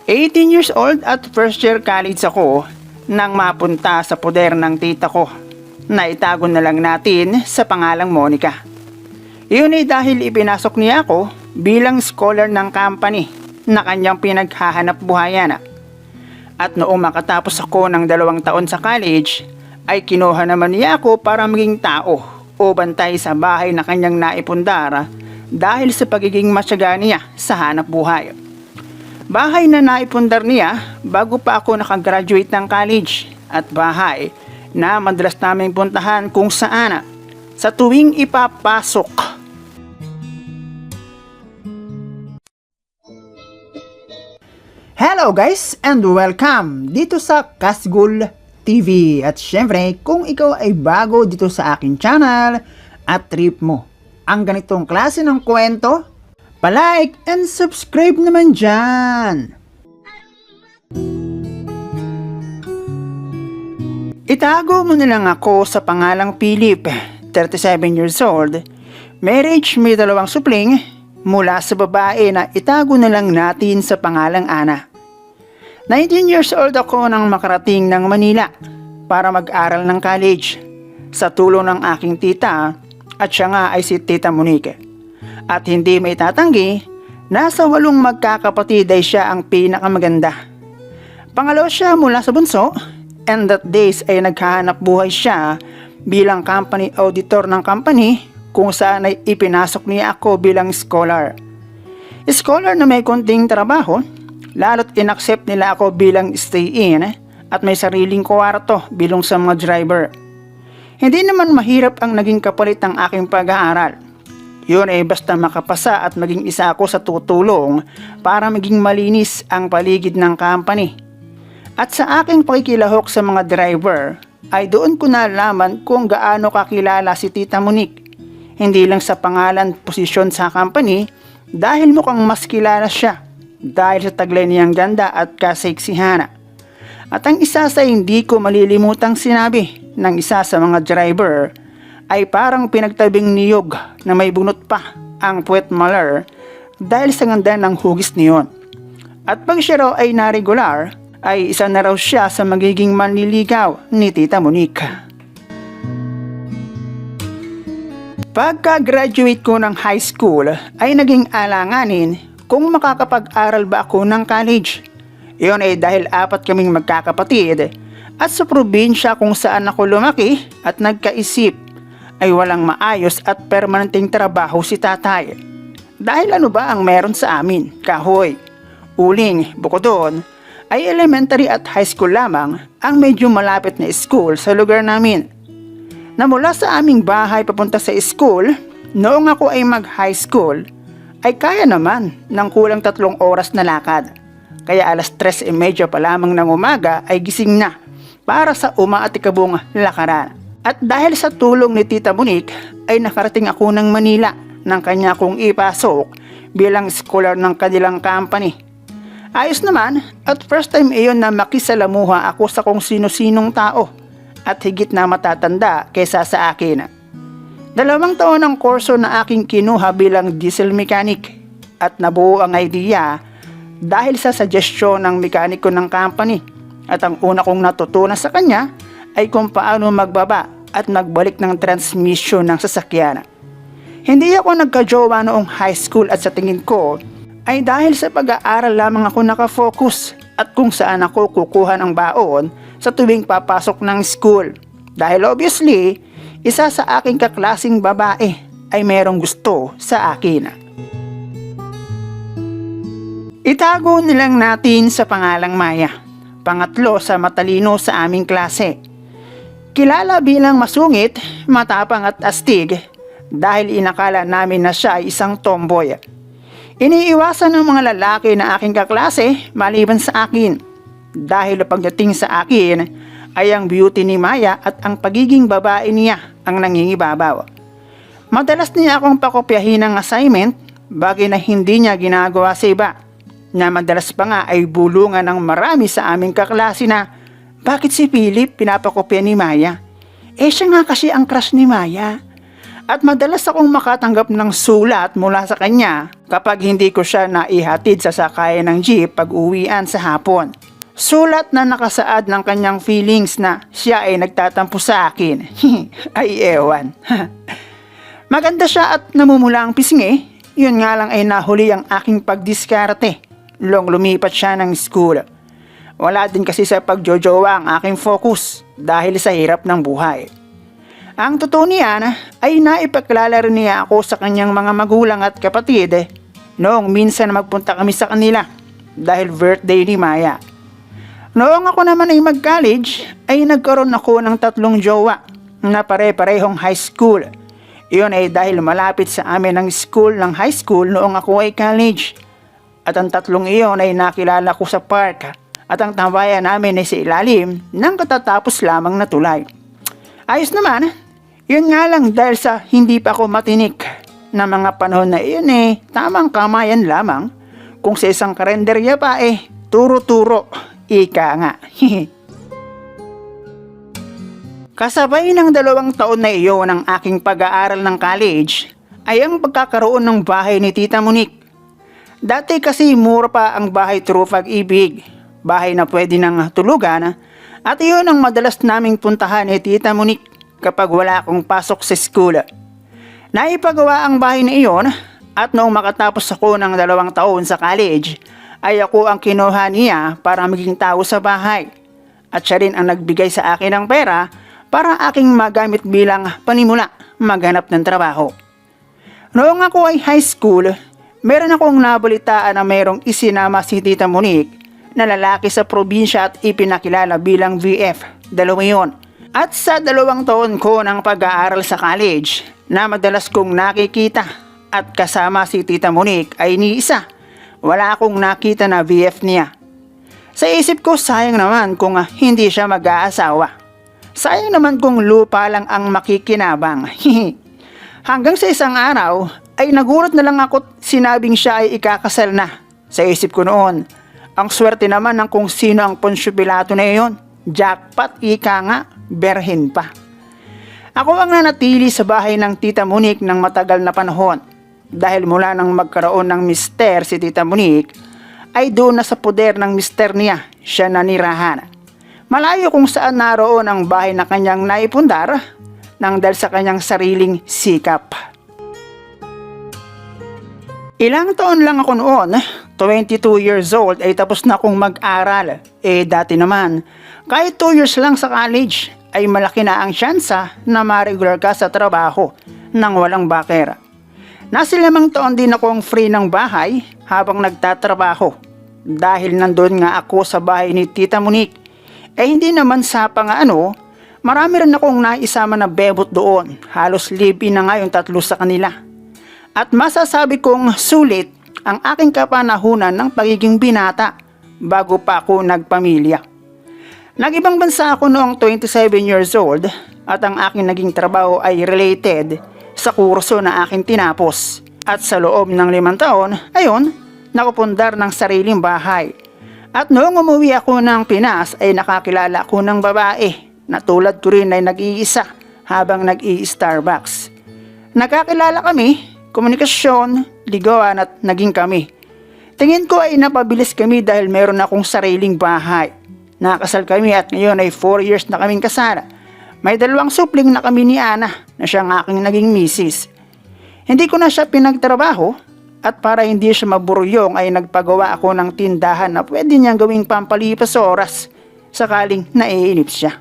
18 years old at first year college ako nang mapunta sa poder ng tita ko na itago na lang natin sa pangalang Monica. Iyon ay dahil ipinasok niya ako bilang scholar ng company na kanyang pinaghahanap buhayan. At noong makatapos ako ng 2 taon sa college, ay kinuha naman niya ako para maging tao o bantay sa bahay na kanyang naipundar dahil sa pagiging matyaga niya sa hanap buhay. Bahay na naipundar niya bago pa ako nakagraduate ng college at bahay na madalas naming puntahan kung saan sa tuwing ipapasok. Hello guys and welcome dito sa Kasgul TV. At syempre kung ikaw ay bago dito sa akin channel at trip mo ang ganitong klase ng kwento, palike and subscribe naman dyan. Itago mo na lang ako sa pangalang Philip, 37 years old, marriage, may 2 supling, mula sa babae na itago na lang natin sa pangalang Ana. 19 years old ako nang makarating ng Manila para mag-aral ng college sa tulong ng aking tita at siya nga ay si Tita Monique. At hindi may tatanggi, nasa 8 magkakapatid ay siya ang pinakamaganda. Pangalawa siya mula sa bunso, and that days ay naghahanap buhay siya bilang company auditor ng company kung saan ay ipinasok niya ako bilang scholar. Scholar na may konting trabaho, lalo't inaccept nila ako bilang stay-in at may sariling kwarto bilang sa mga driver. Hindi naman mahirap ang naging kapalit ng aking pag-aaral. Yun ay basta makapasa at maging isa ako sa tutulong para maging malinis ang paligid ng company. At sa aking pakikilahok sa mga driver ay doon ko nalaman kung gaano kakilala si Tita Monique. Hindi lang sa pangalan, posisyon sa company dahil mukhang mas kilala siya dahil sa taglay niyang ganda at kaseksihan. At ang isa sa hindi ko malilimutang sinabi ng isa sa mga driver ay parang pinagtabing niyog na may bunot pa ang puwet malar dahil sa ganda ng hugis niyon. At pag siya raw ay na-regular, ay isa na raw siya sa magiging manliligaw ni Tita Monique. Pagka-graduate ko ng high school ay naging alanganin kung makakapag-aral ba ako ng college. Iyon ay dahil 4 kaming magkakapatid at sa probinsya kung saan ako lumaki at nagkaisip ay walang maayos at permanenteng trabaho si tatay. Dahil ano ba ang meron sa amin? Kahoy, uling, bukod doon ay elementary at high school lamang ang medyo malapit na school sa lugar namin. Na mula sa aming bahay papunta sa school, noong ako ay mag-high school, ay kaya naman ng kulang 3 oras na lakad. Kaya 3:30 pa lamang ng umaga ay gising na para sa umaatikabong lakaran. At dahil sa tulong ni Tita Monique ay nakarating ako ng Manila nang kanya kong ipasok bilang scholar ng kanilang company. Ayos naman at first time iyon na makisalamuha ako sa kung sino-sinong tao at higit na matatanda kaysa sa akin. 2 taon ang kurso na aking kinuha bilang diesel mechanic at nabuo ang idea dahil sa suggestion ng mekaniko ng company. At ang una kong natutunan sa kanya ay kung paano magbaba at magbalik ng transmission ng sasakyan. Hindi ako nagka-jowa noong high school at sa tingin ko ay dahil sa pag-aaral lamang ako nakafocus at kung saan ako kukuha ng baon sa tuwing papasok ng school. Dahil obviously, isa sa aking kaklasing babae ay merong gusto sa akin. Itago nilang natin sa pangalang Maya, pangatlo sa matalino sa aming klase. Kilala bilang masungit, matapang at astig dahil inakala namin na siya ay isang tomboy. Iniiwasan ng mga lalaki na aking kaklase maliban sa akin dahil pagdating sa akin ay ang beauty ni Maya at ang pagiging babae niya ang nangingibabaw. Madalas niya akong pakopyahin ng assignment, bagay na hindi niya ginagawa sa iba, na madalas pa nga ay bulungan ng marami sa aming kaklase na bakit si Philip pinapakopya ni Maya? Siya nga kasi ang crush ni Maya. At madalas akong makatanggap ng sulat mula sa kanya kapag hindi ko siya naihatid sa sakayan ng jeep pag uwian sa hapon. Sulat na nakasaad ng kanyang feelings na siya ay nagtatampo sa akin. Ay ewan. Maganda siya at namumula ang pisngi. Yun nga lang ay nahuli ang aking pagdiskarte. Lumipat siya ng school. Wala din kasi sa pagjojowa ang aking focus dahil sa hirap ng buhay. Ang totoo niyan ay naipakilala rin niya ako sa kanyang mga magulang at kapatid noong minsan magpunta kami sa kanila dahil birthday ni Maya. Noong ako naman ay mag-college ay nagkaroon ako ng 3 jowa na pare-parehong high school. Iyon ay dahil malapit sa amin ang school ng high school noong ako ay college. At ang 3 iyon ay nakilala ko sa park at ang tambayan namin ay sa ilalim ng katatapos lamang na tulay. Ayos naman. Yun nga lang dahil sa hindi pa ako matinik na mga panahon na iyon tamang kamayan lamang. Kung sa isang karenderya pa turo-turo, ika nga. Kasabay ng 2 taon na iyon ng aking pag-aaral ng college ay ang pagkakaroon ng bahay ni Tita Monique. Dati kasi mura pa ang bahay through Pag-ibig, bahay na pwede nang tulugan at iyon ang madalas naming puntahan ni Tita Monique kapag wala akong pasok sa school. Naipagawa ang bahay na iyon at noong makatapos ako ng 2 taon sa college ay ako ang kinuha niya para maging tao sa bahay. At siya rin ang nagbigay sa akin ng pera para aking magamit bilang panimula maghanap ng trabaho. Noong ako ay high school, meron akong nabalitaan na merong isinama si Tita Monique na lalaki sa probinsya at ipinakilala bilang VF. 2 yun. At sa 2 taon ko ng pag-aaral sa college na madalas kong nakikita at kasama si Tita Monique ay ni isa. Wala akong nakita na VF niya. Sa isip ko sayang naman kung hindi siya mag-aasawa. Sayang naman kung lupa lang ang makikinabang. Hanggang sa isang araw ay nagulat na lang ako sinabing siya ay ikakasal na. Sa isip ko noon, ang swerte naman ng kung sino ang Poncio Pilato na iyon. Jackpot, ika nga, berhen pa. Ako ang nanatili sa bahay ng Tita Monique ng matagal na panahon. Dahil mula nang magkaroon ng mister si Tita Monique, ay doon na sa poder ng mister niya siya nanirahan. Malayo kung saan naroon ang bahay na kanyang naipundar nang dahil sa kanyang sariling sikap. Ilang taon lang ako noon, 22 years old ay tapos na akong mag-aral. Dati naman, kahit 2 years lang sa college ay malaki na ang tsansa na ma-regular ka sa trabaho nang walang bakera. Nasa 5 taon din akong free ng bahay habang nagtatrabaho. Dahil nandun nga ako sa bahay ni Tita Monique, hindi naman sa marami rin akong naisama na bebot doon. Halos live-in na nga yung 3 sa kanila. At masasabi kong sulit ang aking kapanahunan ng pagiging binata bago pa ako nagpamilya. Nag-ibang bansa ako noong 27 years old at ang aking naging trabaho ay related sa kurso na aking tinapos. At sa loob ng 5 taon, nakapundar ng sariling bahay. At noong umuwi ako ng Pinas ay nakakilala ako ng babae na tulad ko rin ay nag-iisa habang nag-i-Starbucks. Nakakilala kami, komunikasyon, ligawan at naging kami. Tingin ko ay napabilis kami dahil meron akong sariling bahay. Nakasal kami at ngayon ay 4 years na kaming kasal. May 2 supling na kami ni Ana na siyang aking naging misis. Hindi ko na siya pinagtrabaho at para hindi siya maburyong ay nagpagawa ako ng tindahan na pwede niyang gawing pampalipas oras sakaling naiinip siya.